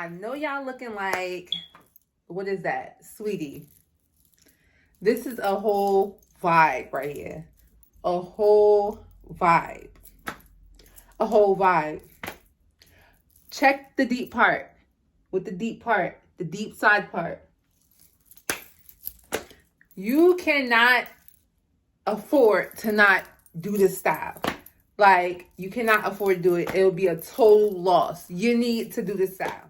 I know y'all looking like, what is that, sweetie? This is a whole vibe right here. A whole vibe. A whole vibe. Check the deep part. With the deep part. The deep side part. You cannot afford to not do this style. Like, you cannot afford to do it. It'll be a total loss. You need to do this style.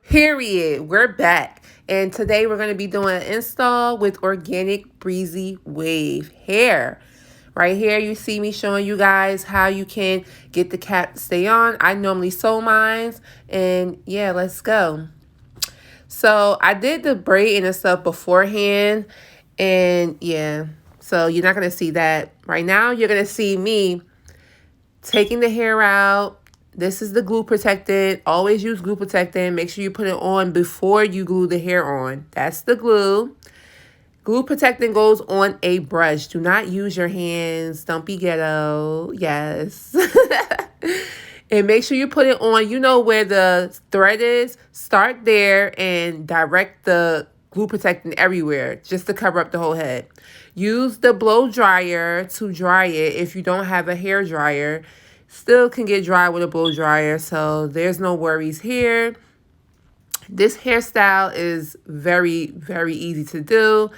Period. We're back. And today we're going to be doing an install with Organic Breezy Wave hair. Right here, you see me showing you guys how you can get the cap to stay on. I normally sew mine. And yeah, let's go. So I did the braiding and stuff beforehand. And yeah, so you're not going to see that. Right now, you're going to see me taking the hair out. This is the glue protectant. Always use glue protectant. Make sure you put it on before you glue the hair on. That's the glue. Glue protectant goes on a brush. Do not use your hands. Don't be ghetto. Yes. And make sure you put it on. You know where the thread is. Start there and direct the glue protectant everywhere just to cover up the whole head. Use the blow dryer to dry it if you don't have a hair dryer. Still can get dry with a blow dryer, so there's no worries here. This hairstyle is very, very easy to do.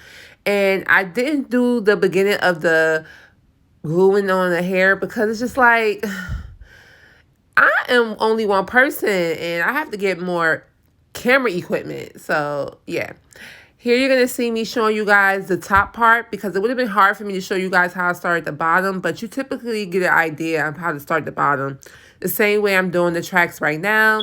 And I didn't do the beginning of the gluing on the hair because it's just like, I am only one person and I have to get more camera equipment. So, yeah. Here you're going to see me showing you guys the top part because it would have been hard for me to show you guys how I start at the bottom, but you typically get an idea of how to start at the bottom. The same way I'm doing the tracks right now.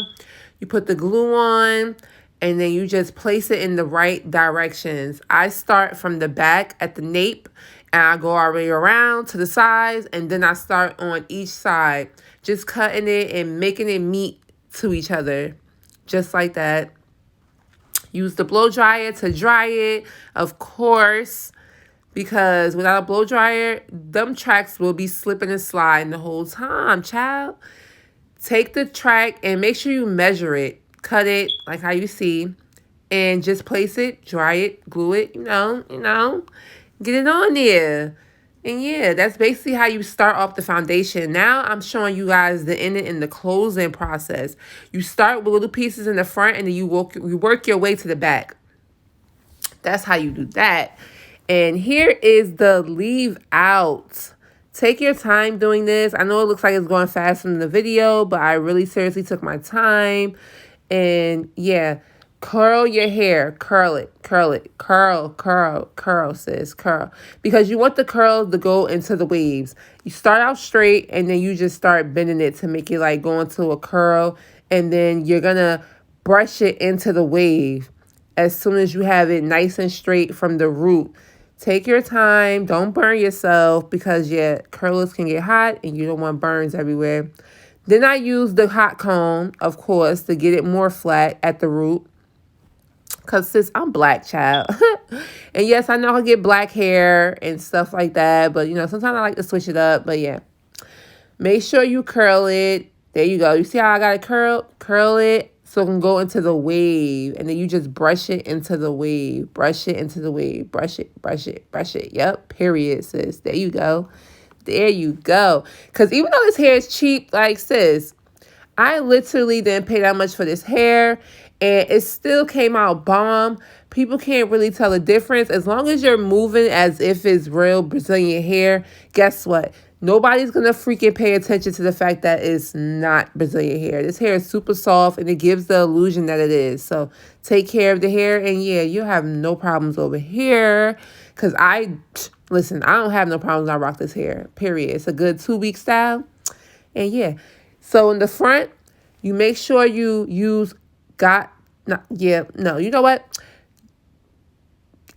You put the glue on and then you just place it in the right directions. I start from the back at the nape and I go all the way around to the sides and then I start on each side. Just cutting it and making it meet to each other. Just like that. Use the blow dryer to dry it, of course, because without a blow dryer, them tracks will be slipping and sliding the whole time, child. Take the track and make sure you measure it. Cut it like how you see, and just place it, dry it, glue it, you know, get it on there. And yeah, that's basically how you start off the foundation. Now I'm showing you guys the ending and the closing process. You start with little pieces in the front and then you work your way to the back. That's how you do that. And here is the leave out. Take your time doing this. I know it looks like it's going fast in the video, but I really seriously took my time. And yeah. Curl your hair. Curl it. Curl it. Curl, sis. Curl. Because you want the curls to go into the waves. You start out straight and then you just start bending it to make it like go into a curl. And then you're going to brush it into the wave as soon as you have it nice and straight from the root. Take your time. Don't burn yourself because, yeah, curlers can get hot and you don't want burns everywhere. Then I use the hot comb, of course, to get it more flat at the root. Because, sis, I'm black, child. And, yes, I know I get black hair and stuff like that. But, you know, sometimes I like to switch it up. But, yeah. Make sure you curl it. There you go. You see how I got it curled? Curl it so it can go into the wave. And then you just brush it into the wave. Brush it into the wave. Brush it, brush it, brush it. Yep. Period, sis. There you go. There you go. Because even though this hair is cheap, like, sis, I literally didn't pay that much for this hair. And it still came out bomb. People can't really tell the difference. As long as you're moving as if it's real Brazilian hair, guess what? Nobody's going to freaking pay attention to the fact that it's not Brazilian hair. This hair is super soft and it gives the illusion that it is. So take care of the hair. And yeah, you'll have no problems over here. Because listen, I don't have no problems when I rock this hair. Period. It's a good 2-week style. And yeah. So in the front, you make sure you use you know what?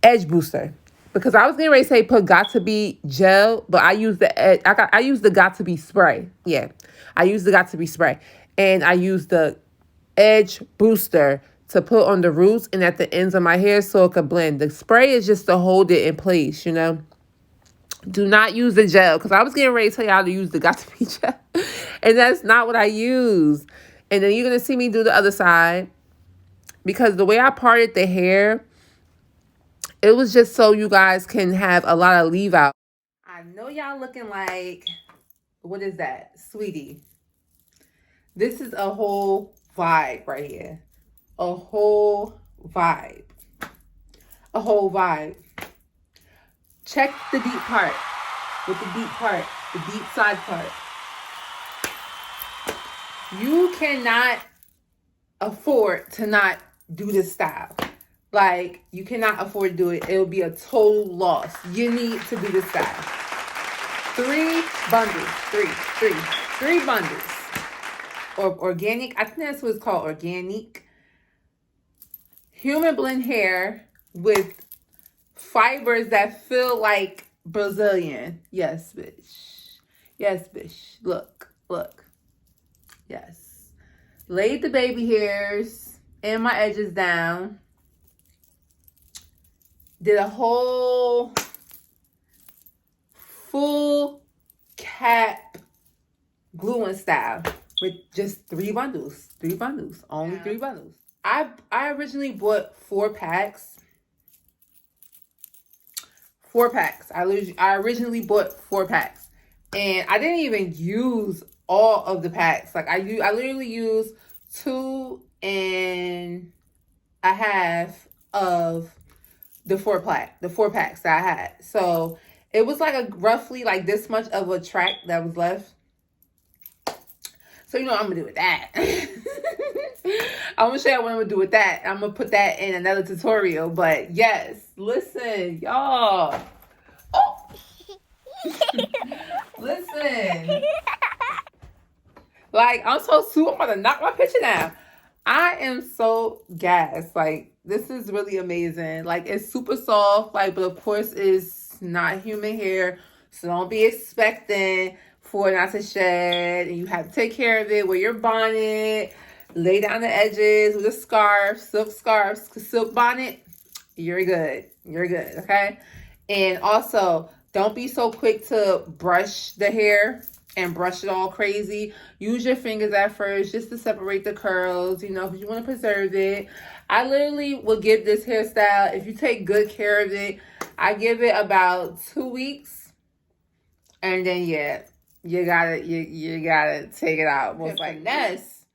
Edge booster. Because I was getting ready to say put got to be gel, but I use the I use the got to be spray. Yeah. I use the got to be spray. And I use the edge booster to put on the roots and at the ends of my hair so it could blend. The spray is just to hold it in place, you know. Do not use the gel, because I was getting ready to tell y'all to use the Got To Be gel. And that's not what I use. And then you're going to see me do the other side. Because the way I parted the hair, it was just so you guys can have a lot of leave out. I know y'all looking like, what is that? Sweetie. This is a whole vibe right here. A whole vibe. A whole vibe. Check the deep part. With the deep part. The deep side part. You cannot afford to not do this style. Like, you cannot afford to do it. It'll be a total loss. You need to do this style. 3 bundles. Three bundles. Or organic. I think that's what it's called. Organique. Human blend hair with fibers that feel like Brazilian. Yes, bitch. Yes, bitch. Look. Yes. Laid the baby hairs and my edges down. Did a whole full cap gluing style with just 3 bundles. 3 bundles. Only 3 bundles. I originally bought 4 packs. 4 packs. I originally bought 4 packs. And I didn't even use all of the packs. Like I literally used 2 1/2 of the 4 packs that I had. So it was like a roughly like this much of a track that was left. So you know what I'm gonna do with that. I'm gonna show you what I'm gonna do with that. I'm gonna put that in another tutorial. But yes, listen, y'all. Oh. Listen. Like, I'm so super. I'm about to knock my picture down. I am so gassed. Like, this is really amazing. Like, it's super soft. Like, but of course, it's not human hair. So don't be expecting for it not to shed. And you have to take care of it. Wear your bonnet. Lay down the edges with a scarf. Silk bonnet. You're good. You're good. Okay? And also, don't be so quick to brush the hair and brush it all crazy. Use your fingers at first just to separate the curls, you know, because you want to preserve it. I literally will give this hairstyle, if you take good care of it, I give it about 2 weeks. And then, yeah, you gotta take it out. Most like this.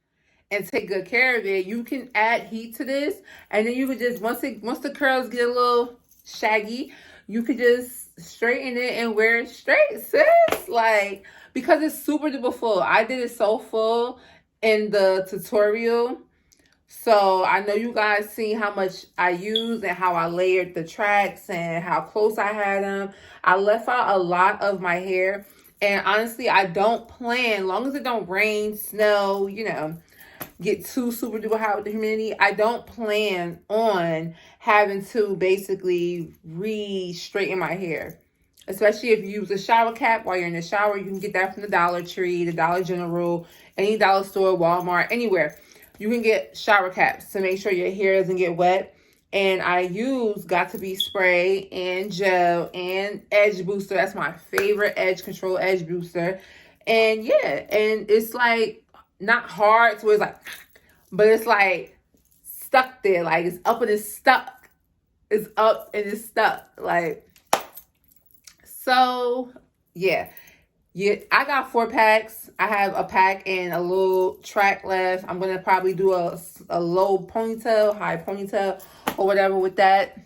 And take good care of it. You can add heat to this. And then you could just, once the curls get a little shaggy, you could just straighten it and wear it straight, sis. Like, because it's super duper full. I did it so full in the tutorial. So I know you guys see how much I used and how I layered the tracks and how close I had them. I left out a lot of my hair. And honestly, I don't plan, long as it don't rain, snow, you know, get too super duper hot with the humidity, I don't plan on having to basically re-straighten my hair. Especially if you use a shower cap while you're in the shower. You can get that from the Dollar Tree, the Dollar General, any dollar store, Walmart, anywhere. You can get shower caps to make sure your hair doesn't get wet. And I use Got To Be spray and gel and edge booster. That's my favorite edge control edge booster. And yeah, and it's like not hard, so it's like, but it's like stuck there. Like it's up and it's stuck. It's up and it's stuck. Like, so yeah. I got 4 packs. I have a pack and a little track left. I'm going to probably do a low ponytail, high ponytail, or whatever with that.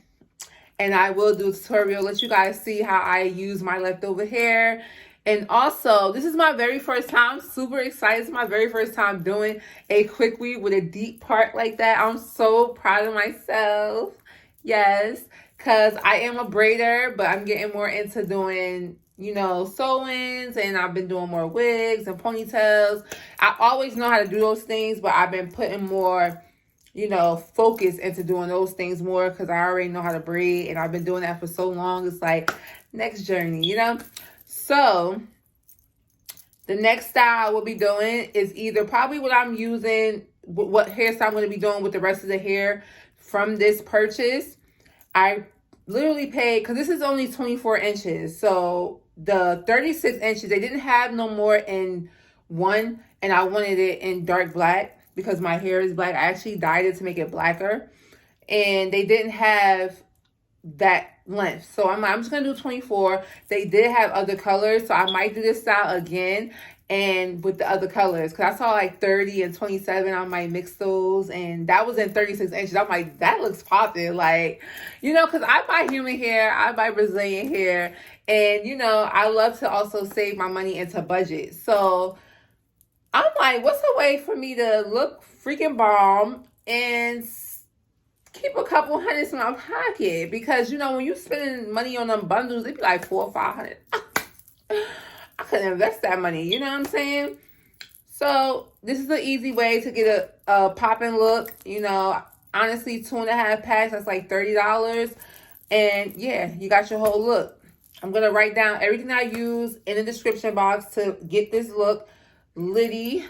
And I will do a tutorial, let you guys see how I use my leftover hair. And also, this is my very first time. I'm super excited. It's my very first time doing a quick weave with a deep part like that. I'm so proud of myself. Yes, because I am a braider, but I'm getting more into doing, you know, sew-ins, and I've been doing more wigs and ponytails. I always know how to do those things, but I've been putting more, you know, focus into doing those things more because I already know how to braid, and I've been doing that for so long. It's like next journey, you know? So the next style I will be doing is either probably what I'm using what hairstyle I'm going to be doing with the rest of the hair from this purchase. I literally paid, because this is only 24 inches. So the 36 inches, they didn't have no more in one, and I wanted it in dark black because my hair is black. I actually dyed it to make it blacker, and they didn't have that length. So I'm just gonna do 24. They did have other colors, so I might do this style again and with the other colors, because I saw like 30 and 27. I might mix those, and that was in 36 inches. I'm like, that looks popping, like, you know, because I buy human hair, I buy Brazilian hair, and you know, I love to also save my money into budget. So I'm like, what's a way for me to look freaking bomb and keep a couple hundreds in my pocket? Because you know, when you spending money on them bundles, it'd be like 400 or 500. I could invest that money, you know what I'm saying? So this is an easy way to get a popping look. You know, honestly, 2.5 packs, that's like $30. And yeah, you got your whole look. I'm gonna write down everything I use in the description box to get this look litty,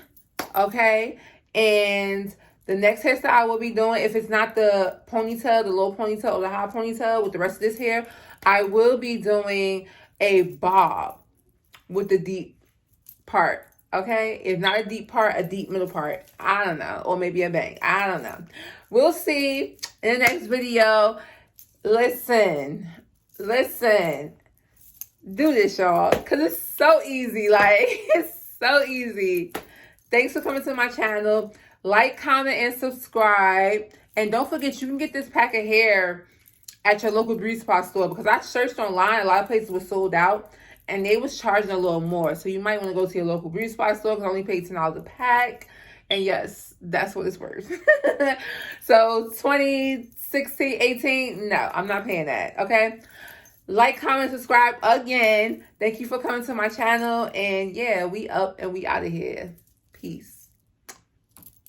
okay? And the next hairstyle I will be doing, if it's not the ponytail, the low ponytail or the high ponytail with the rest of this hair, I will be doing a bob with the deep part, okay? If not a deep part, a deep middle part. I don't know. Or maybe a bang. I don't know. We'll see in the next video. Listen. Do this, y'all, because it's so easy. Like, it's so easy. Thanks for coming to my channel. Like, comment, and subscribe. And don't forget, you can get this pack of hair at your local beauty spot store, because I searched online. A lot of places were sold out, and they was charging a little more. So you might want to go to your local beauty spot store, because I only paid $10 a pack. And yes, that's what it's worth. So 20, 16, 18, no, I'm not paying that, okay? Like, comment, subscribe again. Thank you for coming to my channel. And yeah, we up and we out of here. Peace.